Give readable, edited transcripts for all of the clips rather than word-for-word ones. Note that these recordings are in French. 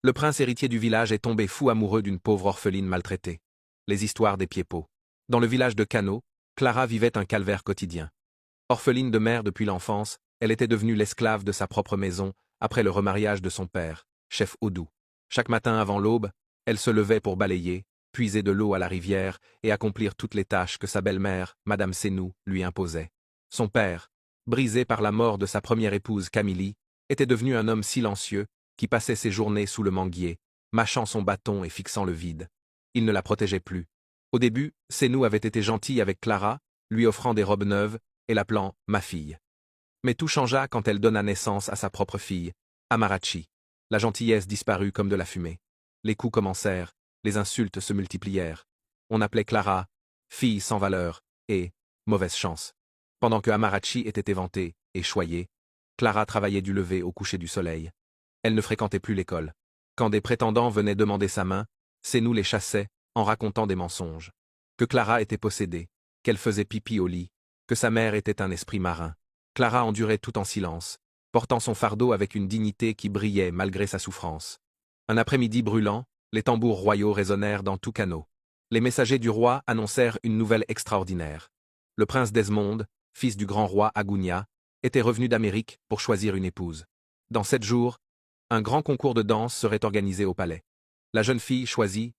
Le prince héritier du village est tombé fou amoureux d'une pauvre orpheline maltraitée. Les histoires des Pieds-Pots. Dans le village de Cano, Clara vivait un calvaire quotidien. Orpheline de mère depuis l'enfance, elle était devenue l'esclave de sa propre maison, après le remariage de son père, chef Odou. Chaque matin avant l'aube, elle se levait pour balayer, puiser de l'eau à la rivière et accomplir toutes les tâches que sa belle-mère, Madame Sénou, lui imposait. Son père, brisé par la mort de sa première épouse Camille, était devenu un homme silencieux, qui passait ses journées sous le manguier, mâchant son bâton et fixant le vide. Il ne la protégeait plus. Au début, Sénou avait été gentil avec Clara, lui offrant des robes neuves et l'appelant « ma fille ». Mais tout changea quand elle donna naissance à sa propre fille, Amarachi. La gentillesse disparut comme de la fumée. Les coups commencèrent, les insultes se multiplièrent. On appelait Clara « fille sans valeur » et « mauvaise chance ». Pendant que Amarachi était éventée et choyée, Clara travaillait du lever au coucher du soleil. Elle ne fréquentait plus l'école. Quand des prétendants venaient demander sa main, Sénou les chassait en racontant des mensonges. Que Clara était possédée, qu'elle faisait pipi au lit, que sa mère était un esprit marin. Clara endurait tout en silence, portant son fardeau avec une dignité qui brillait malgré sa souffrance. Un après-midi brûlant, les tambours royaux résonnèrent dans tout Cano. Les messagers du roi annoncèrent une nouvelle extraordinaire. Le prince Desmond, fils du grand roi Agounia, était revenu d'Amérique pour choisir une épouse. Dans 7 jours, un grand concours de danse serait organisé au palais. La jeune fille choisie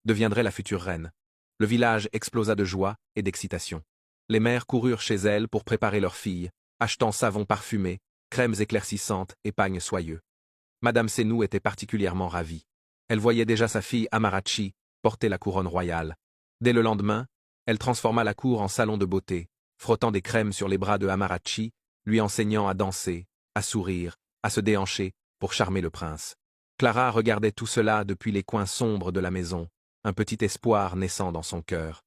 deviendrait la future reine. Le village explosa de joie et d'excitation. Les mères coururent chez elle pour préparer leur fille, achetant savon parfumé, crèmes éclaircissantes et pagnes soyeux. Madame Sénou était particulièrement ravie. Elle voyait déjà sa fille Amarachi porter la couronne royale. Dès le lendemain, elle transforma la cour en salon de beauté, frottant des crèmes sur les bras de Amarachi, lui enseignant à danser, à sourire, à se déhancher pour charmer le prince. Clara regardait tout cela depuis les coins sombres de la maison, un petit espoir naissant dans son cœur.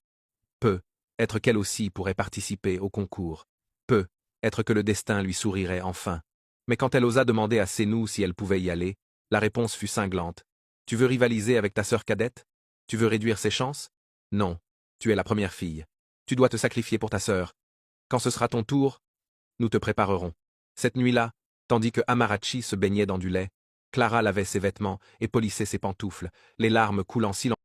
Être qu'elle aussi pourrait participer au concours. Être que le destin lui sourirait enfin. Mais quand elle osa demander à Sénou si elle pouvait y aller, la réponse fut cinglante. « Tu veux rivaliser avec ta sœur cadette? Tu veux réduire ses chances? Non, tu es la première fille. Tu dois te sacrifier pour ta sœur. Quand ce sera ton tour, nous te préparerons. » Cette nuit-là, tandis que Amarachi se baignait dans du lait, Clara lavait ses vêtements et polissait ses pantoufles, les larmes coulant silencieusement